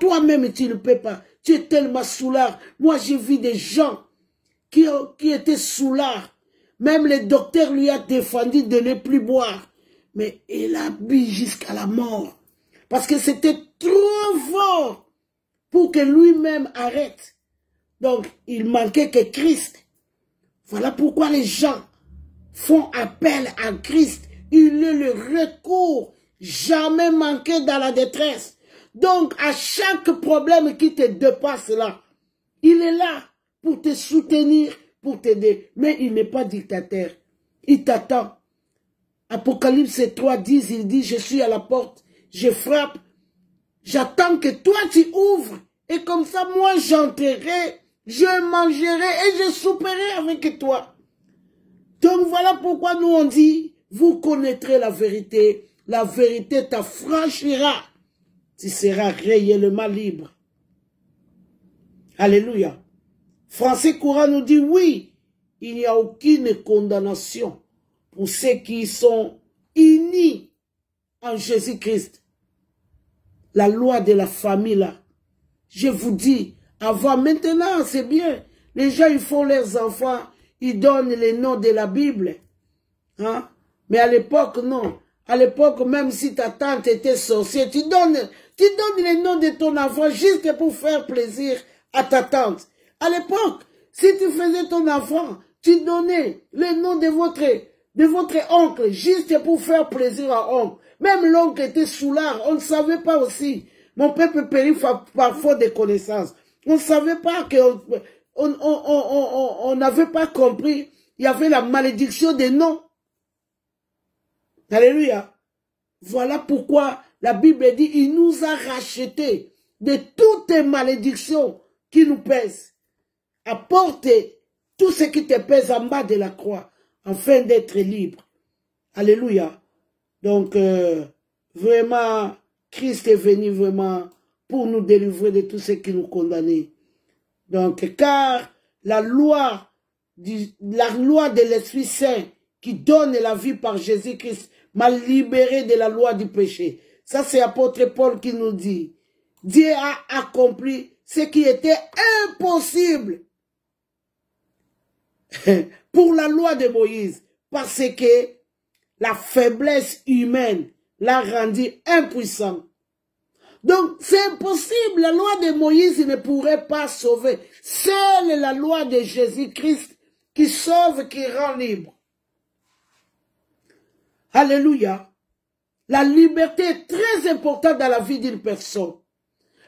toi-même, tu ne peux pas. Tu es tellement soulard. Moi, j'ai vu des gens qui étaient soulards. Même le docteur lui a défendu de ne plus boire. Mais il a bu jusqu'à la mort. Parce que c'était trop fort pour que lui-même arrête. Donc, il manquait que Christ. Voilà pourquoi les gens font appel à Christ. Il est le recours, jamais manqué dans la détresse. Donc, à chaque problème qui te dépasse là, il est là pour te soutenir, pour t'aider. Mais il n'est pas dictateur. Il t'attend. Apocalypse 3:10, il dit, je suis à la porte, je frappe. J'attends que toi tu ouvres. Et comme ça, moi j'entrerai, je mangerai et je souperai avec toi. Donc voilà pourquoi nous on dit, vous connaîtrez la vérité t'affranchira. Tu seras réellement libre. Alléluia. Français courant nous dit, oui, il n'y a aucune condamnation pour ceux qui sont unis en Jésus-Christ. La loi de la famille là. Je vous dis, avant, maintenant, c'est bien. Les gens, ils font leurs enfants, ils donnent les noms de la Bible. Hein? Mais à l'époque, non. À l'époque, même si ta tante était sorcière, tu donnes les noms de ton enfant juste pour faire plaisir à ta tante. À l'époque, si tu faisais ton enfant, tu donnais le nom de votre oncle juste pour faire plaisir à l'oncle. Même l'oncle était soulard, on ne savait pas aussi. Mon peuple périt par faute de connaissances. On ne savait pas que on n'avait pas compris. Il y avait la malédiction des noms. Alléluia. Voilà pourquoi la Bible dit, il nous a rachetés de toutes les malédictions qui nous pèsent. Apporte tout ce qui te pèse en bas de la croix, afin d'être libre. Alléluia. Donc, vraiment, Christ est venu vraiment pour nous délivrer de tout ce qui nous condamnait. Donc, car la loi de l'Esprit Saint qui donne la vie par Jésus-Christ m'a libéré de la loi du péché. Ça, c'est l'apôtre Paul qui nous dit. Dieu a accompli ce qui était impossible pour la loi de Moïse, parce que la faiblesse humaine l'a rendu impuissant. Donc, c'est impossible. La loi de Moïse ne pourrait pas sauver. Seule la loi de Jésus-Christ qui sauve, qui rend libre. Alléluia. La liberté est très importante dans la vie d'une personne.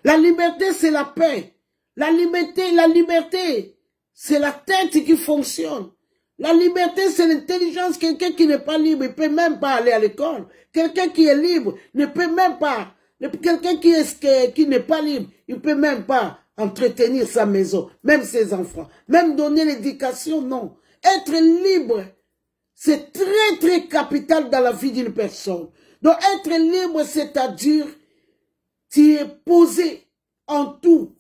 La liberté, c'est la paix. La liberté, c'est la tête qui fonctionne. La liberté, c'est l'intelligence. Quelqu'un qui n'est pas libre, il ne peut même pas aller à l'école. Quelqu'un qui est libre ne peut même pas. Quelqu'un qui n'est pas libre, il ne peut même pas entretenir sa maison, même ses enfants. Même donner l'éducation, non. Être libre, c'est très, très capital dans la vie d'une personne. Donc, être libre, c'est-à-dire, tu es posé en tout.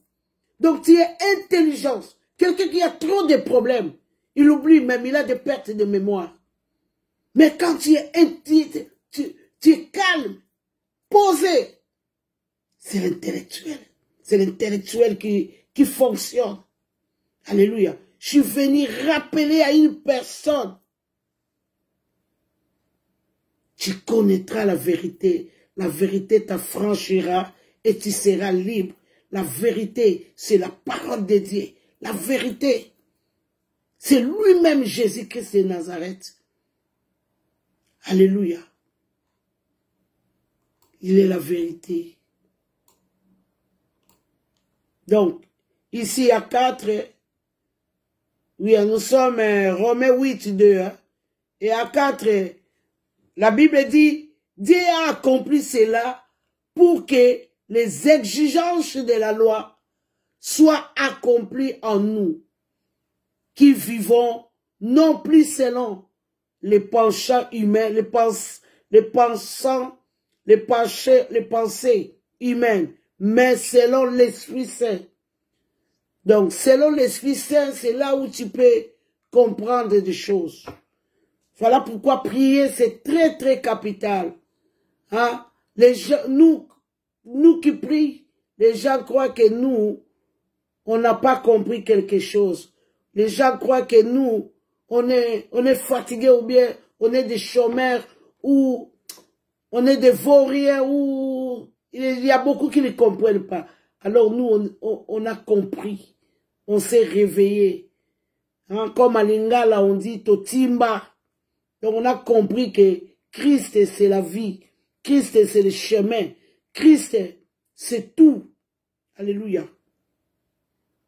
Donc, tu es intelligent. Quelqu'un qui a trop de problèmes, il oublie même, il a des pertes de mémoire. Mais quand tu es calme, posé, c'est l'intellectuel. C'est l'intellectuel qui fonctionne. Alléluia. Je suis venu rappeler à une personne. Tu connaîtras la vérité t'affranchira et tu seras libre. La vérité, c'est la parole de Dieu. La vérité, c'est lui-même Jésus-Christ de Nazareth. Alléluia. Il est la vérité. Donc, ici à 4, oui, nous sommes Romains 8, 2. Hein, et à 4, la Bible dit, Dieu a accompli cela pour que les exigences de la loi soient accomplies en nous, qui vivons non plus selon les penchants humains, les pensées humaines, mais selon l'Esprit Saint. Donc, selon l'Esprit Saint, c'est là où tu peux comprendre des choses. Voilà pourquoi prier, c'est très, très capital. Hein? Les gens, nous qui prions, les gens croient que nous, on n'a pas compris quelque chose. Les gens croient que nous, on est fatigués ou bien on est des chômeurs ou on est des vauriens ou il y a beaucoup qui ne comprennent pas. Alors nous, on a compris. On s'est réveillé. Hein, comme à Lingala, on dit Totimba. Donc on a compris que Christ, c'est la vie. Christ, c'est le chemin. Christ, c'est tout. Alléluia.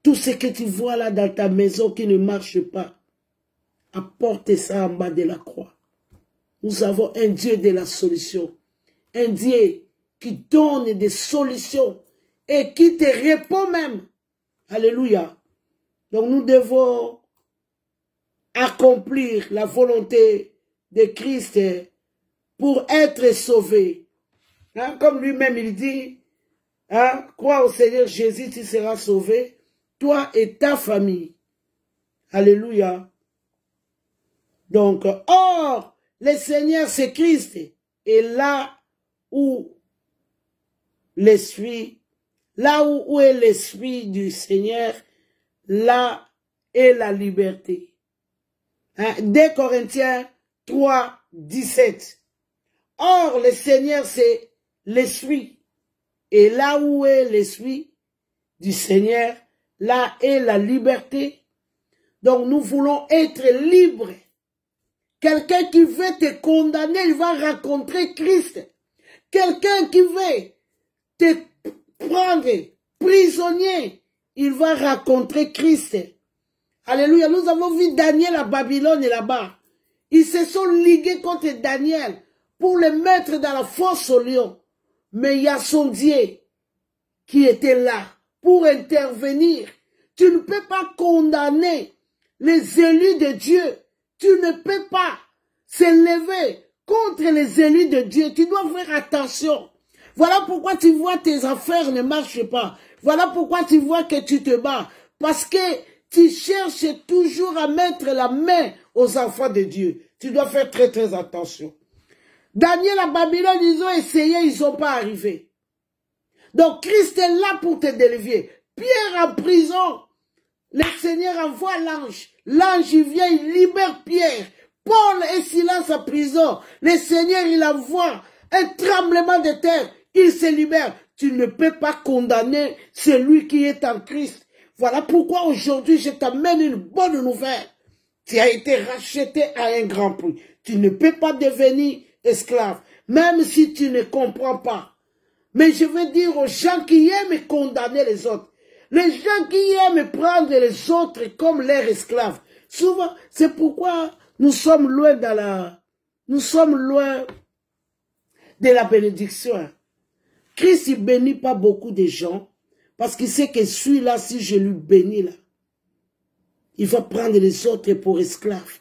Tout ce que tu vois là dans ta maison qui ne marche pas, apporte ça en bas de la croix. Nous avons un Dieu de la solution. Un Dieu qui donne des solutions et qui te répond même. Alléluia. Donc nous devons accomplir la volonté de Christ pour être sauvés. Hein, comme lui-même il dit, hein, crois au Seigneur Jésus, tu seras sauvé, toi et ta famille. Alléluia. Donc, or, le Seigneur c'est Christ. Et là où l'esprit, où est l'esprit du Seigneur, là est la liberté. Hein? 2 Corinthiens 3, 17. Or, le Seigneur, c'est l'esprit. Et là où est l'esprit du Seigneur, là est la liberté. Donc, nous voulons être libres. Quelqu'un qui veut te condamner, il va rencontrer Christ. Quelqu'un qui veut te prendre prisonnier, il va rencontrer Christ. Alléluia. Nous avons vu Daniel à Babylone là-bas. Ils se sont ligués contre Daniel pour le mettre dans la fosse au lion. Mais il y a son Dieu qui était là pour intervenir. Tu ne peux pas condamner les élus de Dieu. Tu ne peux pas s'élever contre les élus de Dieu. Tu dois faire attention. Voilà pourquoi tu vois tes affaires ne marchent pas. Voilà pourquoi tu vois que tu te bats. Parce que tu cherches toujours à mettre la main aux enfants de Dieu. Tu dois faire très très attention. Daniel à Babylone, ils ont essayé, ils ne sont pas arrivés. Donc Christ est là pour te délivrer. Pierre en prison, le Seigneur envoie l'ange. L'ange, il vient, il libère Pierre. Paul est silence en prison. Le Seigneur, il envoie un tremblement de terre. Il se libère. Tu ne peux pas condamner celui qui est en Christ. Voilà pourquoi aujourd'hui, je t'amène une bonne nouvelle. Tu as été racheté à un grand prix. Tu ne peux pas devenir esclave, même si tu ne comprends pas. Mais je veux dire aux gens qui aiment condamner les autres, les gens qui aiment prendre les autres comme leurs esclaves, souvent, c'est pourquoi nous sommes loin de la bénédiction. Christ, il bénit pas beaucoup de gens, parce qu'il sait que celui-là, si je lui bénis là, il va prendre les autres pour esclaves.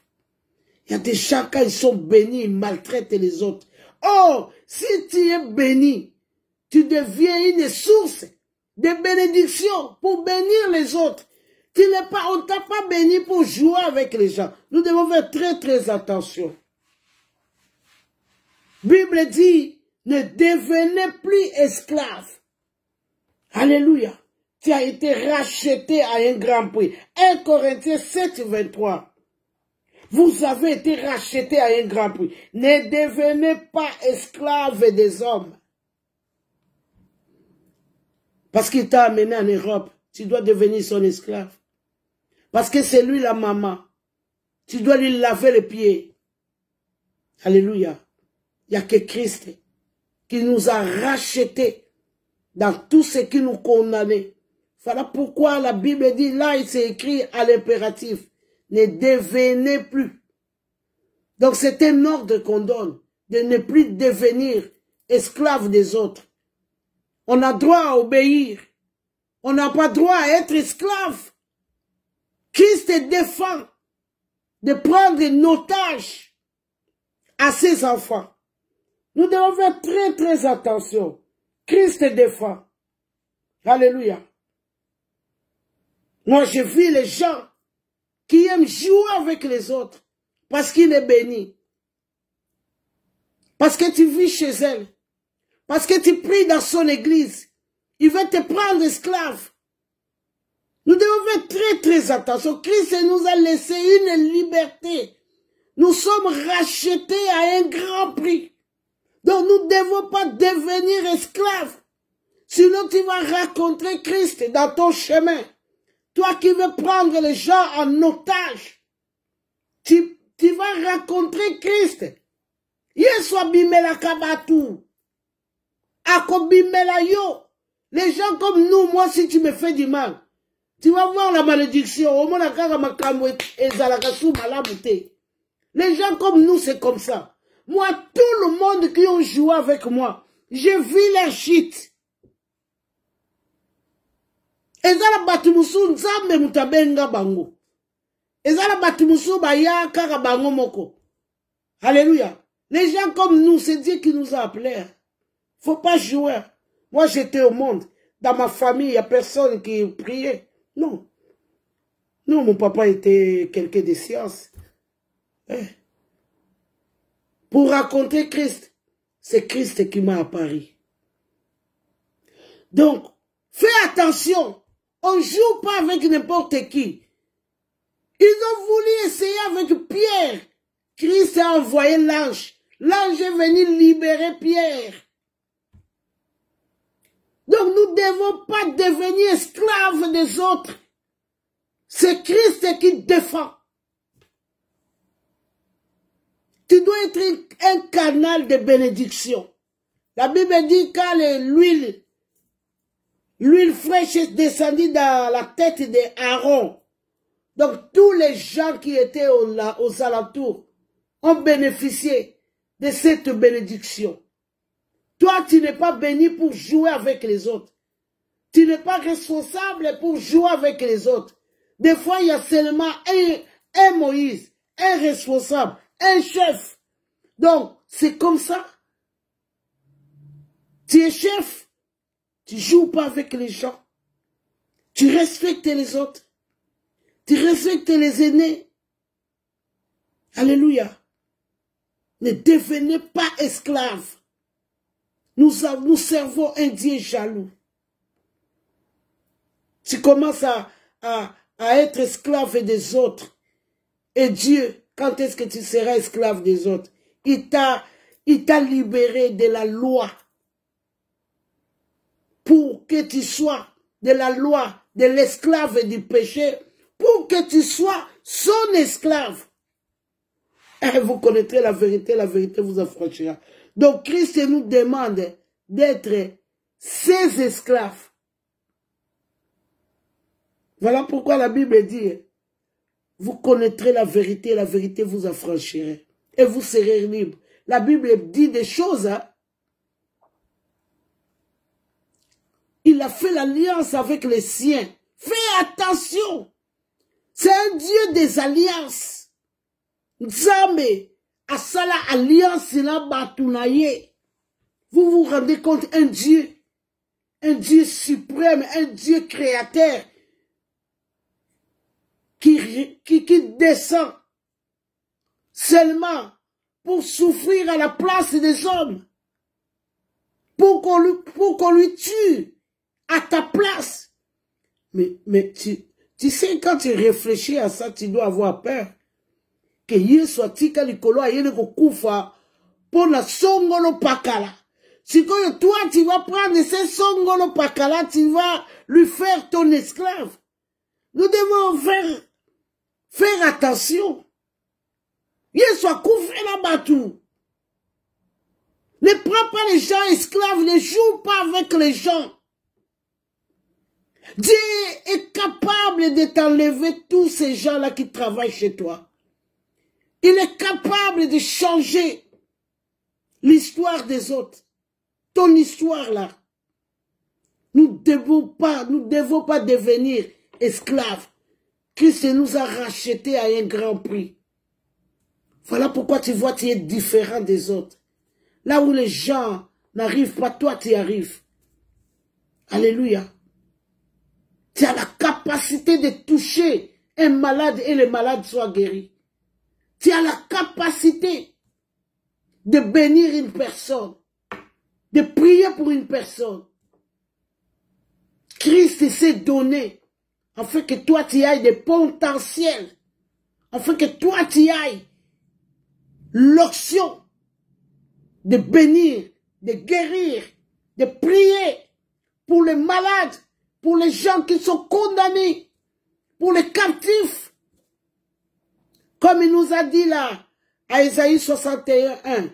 Il y a des gens, quand ils sont bénis, ils maltraitent les autres. Oh, si tu es béni, tu deviens une source de bénédiction pour bénir les autres. On ne t'a pas béni pour jouer avec les gens. Nous devons faire très très attention. Bible dit, ne devenez plus esclave. Alléluia. Tu as été racheté à un grand prix. 1 Corinthiens 7, 23. Vous avez été racheté à un grand prix. Ne devenez pas esclave des hommes. Parce qu'il t'a amené en Europe, tu dois devenir son esclave. Parce que c'est lui la maman. Tu dois lui laver les pieds. Alléluia. Il n'y a que Christ qui nous a rachetés dans tout ce qui nous condamnait. Voilà pourquoi la Bible dit, là il s'est écrit à l'impératif. Ne devenez plus. Donc c'est un ordre qu'on donne, de ne plus devenir esclave des autres. On a droit à obéir. On n'a pas droit à être esclave. Christ défend de prendre un otage à ses enfants. Nous devons faire très très attention. Christ défend. Alléluia. Moi je vis les gens qui aime jouer avec les autres, parce qu'il est béni. Parce que tu vis chez elle. Parce que tu pries dans son église. Il veut te prendre esclave. Nous devons faire très très attention. Christ nous a laissé une liberté. Nous sommes rachetés à un grand prix. Donc nous ne devons pas devenir esclaves. Sinon tu vas rencontrer Christ dans ton chemin. Toi qui veux prendre les gens en otage, tu vas rencontrer Christ. Yeswa bimela kabatu. Ako bimela yo. Les gens comme nous, moi si tu me fais du mal, tu vas voir la malédiction. Les gens comme nous, c'est comme ça. Moi, tout le monde qui ont joué avec moi, j'ai vu leur shit. Ezala batimusu nzambe mutabenga bango. Ezala batimusu baya kaka bango moko. Alléluia. Les gens comme nous, c'est Dieu qui nous a appelés. Faut pas jouer. Moi, j'étais au monde. Dans ma famille, il n'y a personne qui priait. Non. Non, mon papa était quelqu'un de science. Pour raconter Christ, c'est Christ qui m'a apparu. Donc, fais attention. On ne joue pas avec n'importe qui. Ils ont voulu essayer avec Pierre. Christ a envoyé l'ange. L'ange est venu libérer Pierre. Donc nous ne devons pas devenir esclaves des autres. C'est Christ qui défend. Tu dois être un canal de bénédiction. La Bible dit quand l'huile fraîche est descendue dans la tête d'Aaron. Donc tous les gens qui étaient aux alentours ont bénéficié de cette bénédiction. Toi, tu n'es pas béni pour jouer avec les autres. Tu n'es pas responsable pour jouer avec les autres. Des fois, il y a seulement un Moïse, un responsable, un chef. Donc, c'est comme ça. Tu es chef. Tu ne joues pas avec les gens. Tu respectes les autres. Tu respectes les aînés. Alléluia. Ne devenez pas esclaves. Nous servons un Dieu jaloux. Tu commences à être esclave des autres. Et Dieu, quand est-ce que tu seras esclave des autres? Il t'a libéré de la loi. Pour que tu sois de la loi, de l'esclave du péché. Pour que tu sois son esclave. Et vous connaîtrez la vérité vous affranchira. Donc Christ nous demande d'être ses esclaves. Voilà pourquoi la Bible dit, vous connaîtrez la vérité vous affranchira. Et vous serez libres. La Bible dit des choses. Hein? Il a fait l'alliance avec les siens. Fais attention. C'est un Dieu des alliances. Nzambe. Asala alliance na batunaye. Vous vous rendez compte, un Dieu suprême, un Dieu créateur qui descend seulement pour souffrir à la place des hommes, pour qu'on lui tue à ta place. Mais tu sais, quand tu réfléchis à ça, tu dois avoir peur. Que Yesu tika likolo ayene kokufa pour la songolo pakala. Si toi tu vas prendre ce songolo pakala, tu vas lui faire ton esclave. Nous devons faire attention. Yesu akufa la batou. Ne prends pas les gens esclaves, ne joue pas avec les gens. Dieu est capable de t'enlever tous ces gens-là qui travaillent chez toi. Il est capable de changer l'histoire des autres. Ton histoire là. Nous ne devons pas devenir esclaves. Christ nous a rachetés à un grand prix. Voilà pourquoi tu vois, tu es différent des autres. Là où les gens n'arrivent pas, toi tu y arrives. Alléluia. Tu as la capacité de toucher un malade et le malade soit guéri. Tu as la capacité de bénir une personne, de prier pour une personne. Christ s'est donné afin que toi tu ailles des potentiels, afin que toi tu ailles l'option de bénir, de guérir, de prier pour les malades, pour les gens qui sont condamnés, pour les captifs. Comme il nous a dit là, à Ésaïe 61:1.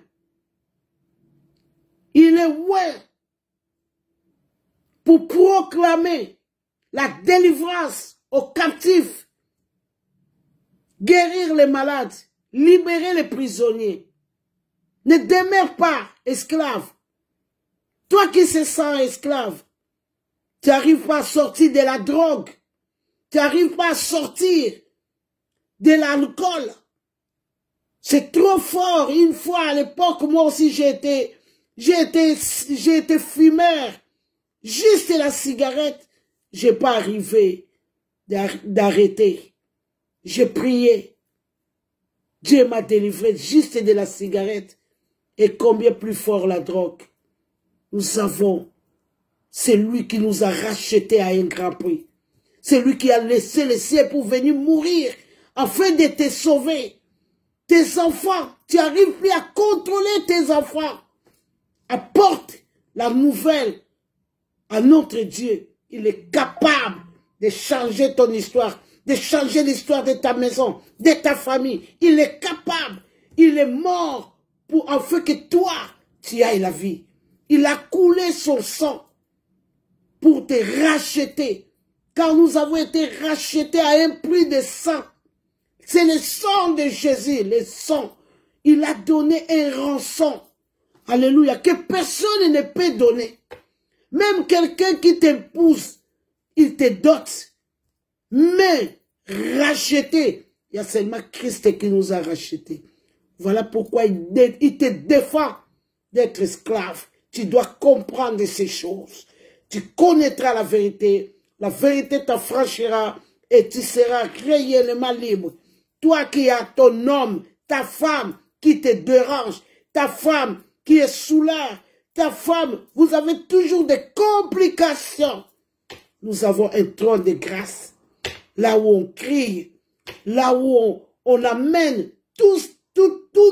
Il est ouais pour proclamer la délivrance aux captifs, guérir les malades, libérer les prisonniers. Ne demeure pas esclave. Toi qui se sens esclave, tu n'arrives pas à sortir de la drogue, tu n'arrives pas à sortir de l'alcool. C'est trop fort. Une fois à l'époque, moi aussi j'ai été fumeur. Juste la cigarette, j'ai pas arrivé d'arrêter. J'ai prié. Dieu m'a délivré juste de la cigarette. Et combien plus fort la drogue. Nous savons, c'est lui qui nous a rachetés à un grand prix. C'est lui qui a laissé les siens pour venir mourir afin de te sauver. Tes enfants, tu n'arrives plus à contrôler tes enfants. Apporte la nouvelle à notre Dieu. Il est capable de changer ton histoire, de changer l'histoire de ta maison, de ta famille. Il est capable. Il est mort pour afin que toi, tu ailles la vie. Il a coulé son sang pour te racheter. Car nous avons été rachetés à un prix de sang. C'est le sang de Jésus, le sang. Il a donné un rançon. Alléluia. Que personne ne peut donner. Même quelqu'un qui t'épouse, il te dote. Mais racheté, il y a seulement Christ qui nous a rachetés. Voilà pourquoi il te défend d'être esclave. Tu dois comprendre ces choses. Tu connaîtras la vérité t'affranchira et tu seras réellement libre. Toi qui as ton homme, ta femme qui te dérange, ta femme qui est sous l'air, ta femme, vous avez toujours des complications. Nous avons un trône de grâce, là où on crie, là où on amène tous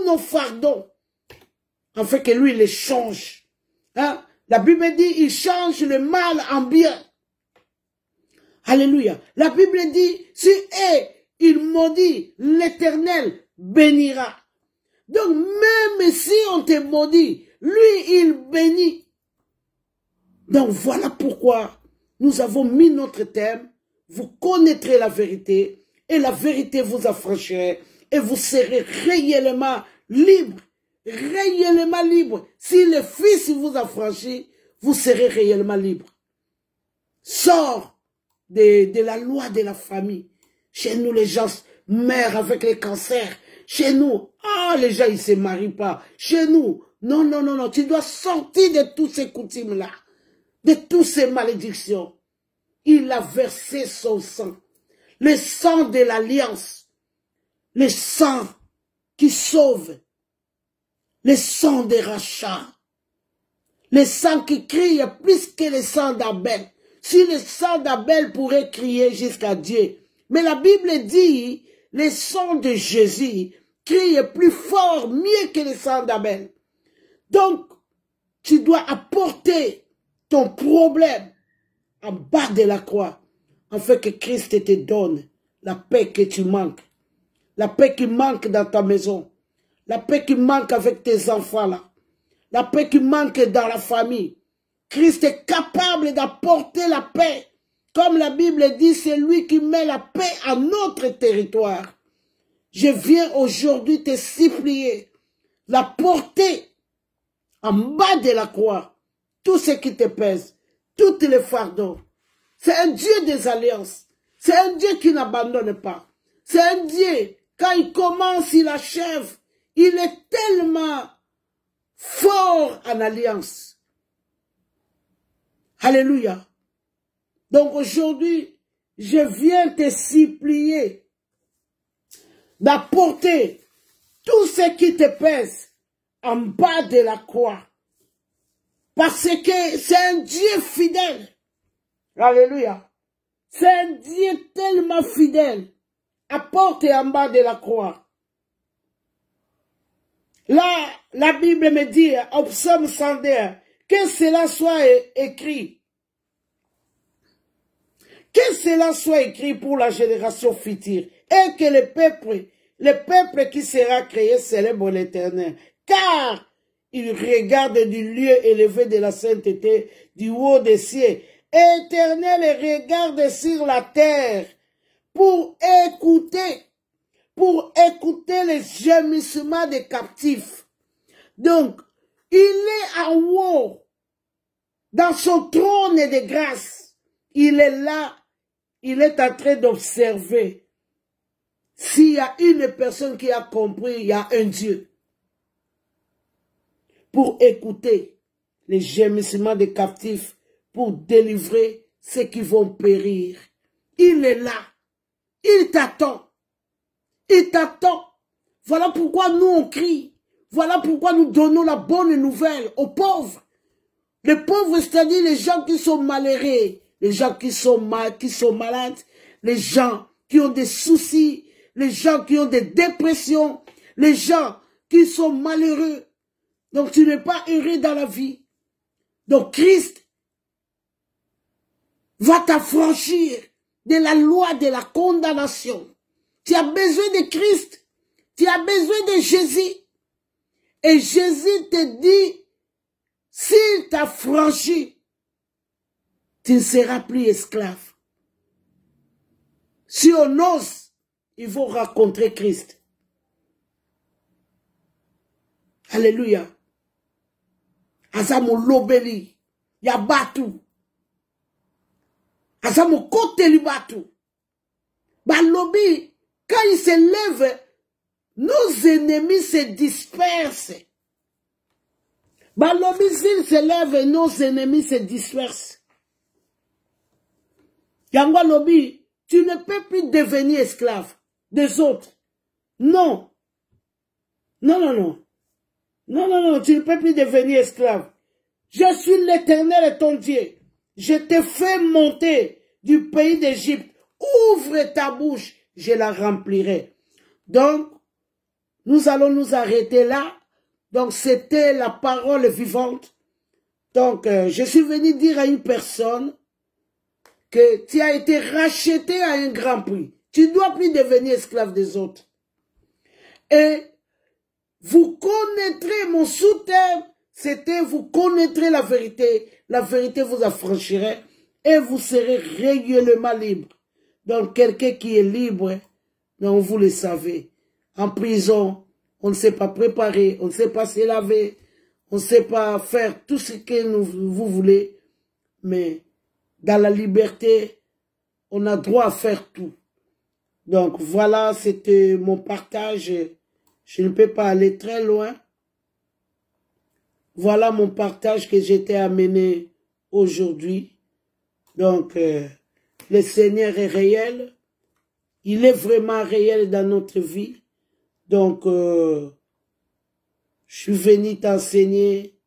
nos fardons, afin que lui les change. Hein? La Bible dit, il change le mal en bien. Alléluia. La Bible dit, si il maudit, l'Éternel bénira. Donc même si on te maudit, lui il bénit. Donc voilà pourquoi nous avons mis notre thème. Vous connaîtrez la vérité et la vérité vous affranchira et vous serez réellement libre. Réellement libre. Si le Fils vous affranchit, vous serez réellement libre. Sors de la loi de la famille. Chez nous, les gens meurent avec les cancers. Chez nous, les gens, ils ne se marient pas. Chez nous, non, tu dois sortir de toutes ces coutumes-là, de toutes ces malédictions. Il a versé son sang, le sang de l'alliance, le sang qui sauve, le sang des rachats, le sang qui crie plus que le sang d'Abel. Si le sang d'Abel pourrait crier jusqu'à Dieu. Mais la Bible dit, le sang de Jésus crie plus fort, mieux que le sang d'Abel. Donc, tu dois apporter ton problème en bas de la croix, afin que Christ te donne la paix que tu manques. La paix qui manque dans ta maison. La paix qui manque avec tes enfants là. La paix qui manque dans la famille. Christ est capable d'apporter la paix. Comme la Bible dit, c'est lui qui met la paix à notre territoire. Je viens aujourd'hui te supplier, la porter en bas de la croix, tout ce qui te pèse, tous les fardeaux. C'est un Dieu des alliances. C'est un Dieu qui n'abandonne pas. C'est un Dieu, quand il commence, il achève. Il est tellement fort en alliance. Alléluia. Donc aujourd'hui, je viens te supplier d'apporter tout ce qui te pèse en bas de la croix. Parce que c'est un Dieu fidèle. Alléluia. C'est un Dieu tellement fidèle, à porte et en bas de la croix. Là, la Bible me dit, au psaume 102, que cela soit écrit. Que cela soit écrit pour la génération future. Et que le peuple qui sera créé célèbre l'Éternel. Car il regarde du lieu élevé de la sainteté, du haut des cieux. Éternel regarde sur la terre pour écouter les gémissements des captifs. Donc, il est en haut, dans son trône de grâce. Il est là, il est en train d'observer. S'il y a une personne qui a compris, il y a un Dieu. Pour écouter les gémissements des captifs, pour délivrer ceux qui vont périr. Il est là. Il t'attend. Il t'attend. Voilà pourquoi nous on crie. Voilà pourquoi nous donnons la bonne nouvelle aux pauvres. Les pauvres, c'est-à-dire les gens qui sont malheureux, les gens qui sont malades, les gens qui ont des soucis, les gens qui ont des dépressions, les gens qui sont malheureux. Donc tu n'es pas heureux dans la vie. Donc Christ va t'affranchir de la loi de la condamnation. Tu as besoin de Christ. Tu as besoin de Jésus. Et Jésus te dit, s'il t'a franchi, tu ne seras plus esclave. Si on ose, il faut rencontrer Christ. Alléluia. Azamo lobeli, ya batu. Azamo kote li batu. Ba lobi, quand il se lève, nos ennemis se dispersent. Ba lobi, s'il se lève, nos ennemis se dispersent. Yangwa lobi, tu ne peux plus devenir esclave des autres. Non. Non, non, non. Non, non, non, tu ne peux plus devenir esclave. Je suis l'Éternel ton Dieu. Je te fais monter du pays d'Égypte. Ouvre ta bouche, je la remplirai. Donc, nous allons nous arrêter là. Donc, c'était la parole vivante. Donc, je suis venu dire à une personne que tu as été racheté à un grand prix. Tu ne dois plus devenir esclave des autres. Et vous connaîtrez mon sous-terme, c'était vous connaîtrez la vérité vous affranchira et vous serez réellement libre. Donc quelqu'un qui est libre, donc vous le savez, en prison, on ne sait pas préparer, on ne sait pas se laver, on ne sait pas faire tout ce que vous voulez, mais dans la liberté, on a droit à faire tout. Donc voilà, c'était mon partage. Je ne peux pas aller très loin. Voilà mon partage que j'étais amené aujourd'hui. Donc, le Seigneur est réel. Il est vraiment réel dans notre vie. Donc, je suis venu t'enseigner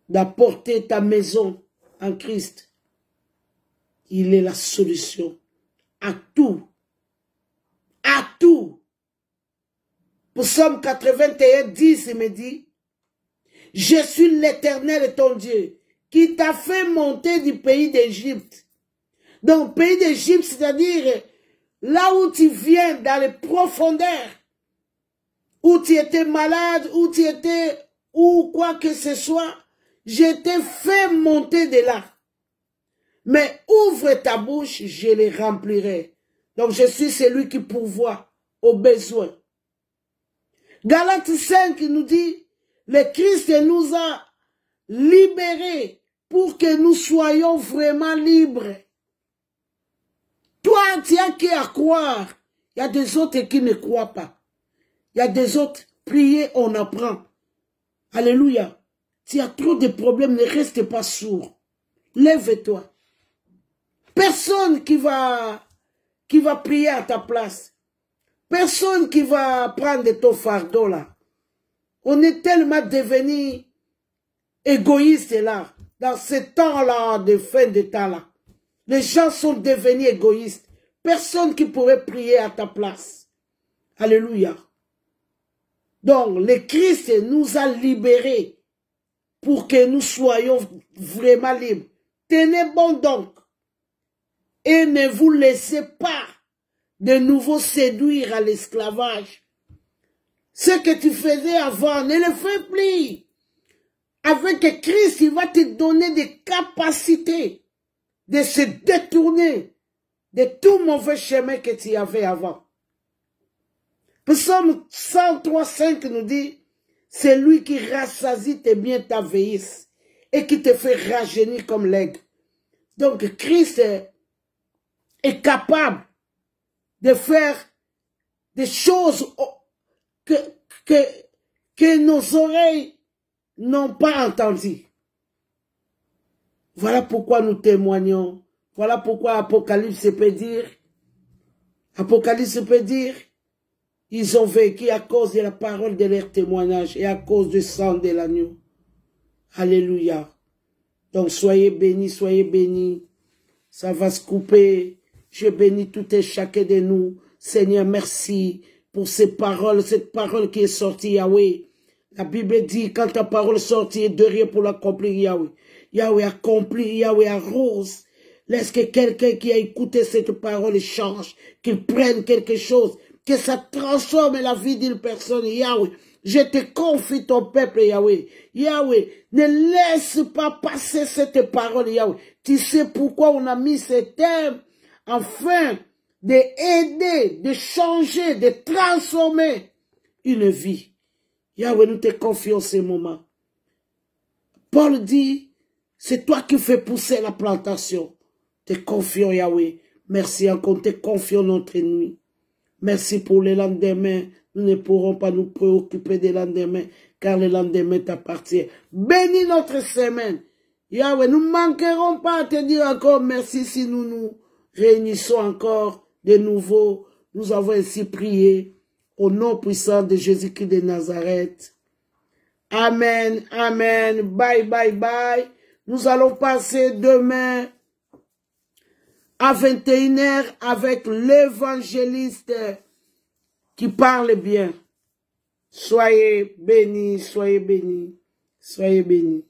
d'apporter ta maison en Christ. Il est la solution à tout. À tout. Psaume 81, 10, il me dit, je suis l'Éternel ton Dieu, qui t'a fait monter du pays d'Égypte. Donc, pays d'Égypte, c'est-à-dire là où tu viens, dans les profondeurs, où tu étais malade, où tu étais, ou quoi que ce soit, je t'ai fait monter de là. Mais ouvre ta bouche, je les remplirai. Donc, je suis celui qui pourvoit aux besoins. Galates 5 nous dit, le Christ nous a libérés pour que nous soyons vraiment libres. Toi, tu as qu'à croire. Il y a des autres qui ne croient pas. Il y a des autres, prier, on apprend. Alléluia. Tu as trop de problèmes, ne reste pas sourd. Lève-toi. Personne qui va prier à ta place. Personne qui va prendre ton fardeau là. On est tellement devenu égoïste là. dans ce temps-là, de fin de temps-là. Les gens sont devenus égoïstes. Personne qui pourrait prier à ta place. Alléluia. Donc, le Christ nous a libérés pour que nous soyons vraiment libres. Tenez bon donc. Et ne vous laissez pas de nouveau séduire à l'esclavage. Ce que tu faisais avant, ne le fais plus. Avec Christ, il va te donner des capacités de se détourner de tout mauvais chemin que tu avais avant. Psaume 103:5 nous dit, c'est lui qui rassasie tes biens, ta vieillesse, et qui te fait rajeunir comme l'aigle. Donc Christ est capable de faire des choses que nos oreilles n'ont pas entendues. Voilà pourquoi nous témoignons. Voilà pourquoi Apocalypse peut dire, ils ont vécu à cause de la parole de leur témoignage et à cause du sang de l'agneau. Alléluia. Donc soyez bénis. Ça va se couper. Je bénis tout et chacun de nous. Seigneur, merci pour cette parole qui est sortie, Yahweh. La Bible dit, quand ta parole sortit, de rien pour l'accomplir, Yahweh. Yahweh accomplit, Yahweh arrose. Laisse que quelqu'un qui a écouté cette parole change, qu'il prenne quelque chose, que ça transforme la vie d'une personne, Yahweh. Je te confie ton peuple, Yahweh. Yahweh, ne laisse pas passer cette parole, Yahweh. Tu sais pourquoi on a mis ce thème, afin d'aider, de changer, de transformer une vie. Yahweh, nous te confions ces moments. Paul dit, c'est toi qui fais pousser la plantation. Te confions, Yahweh. Merci encore, te confions notre nuit. Merci pour le lendemain. Nous ne pourrons pas nous préoccuper des lendemains, car le lendemain t'appartient. Bénis notre semaine. Yahweh, nous ne manquerons pas à te dire encore merci si nous nous réunissons encore de nouveau. Nous avons ainsi prié au nom puissant de Jésus-Christ de Nazareth. Amen, amen. Bye, bye, bye. Nous allons passer demain à 21h avec l'évangéliste qui parle bien. Soyez bénis, soyez bénis, soyez bénis.